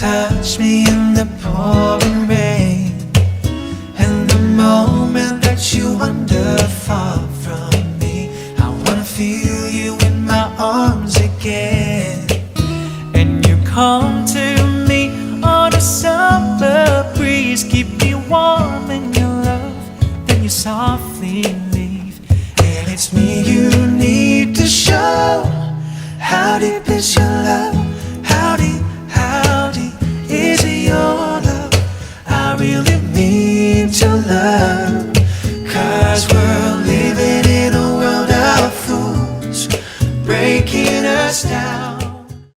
touch me in the pouring rain, and the moment that you wander far from me, I wanna feel you in my arms again. And you come to me on a summer breeze, keep me warm in your love, then you softly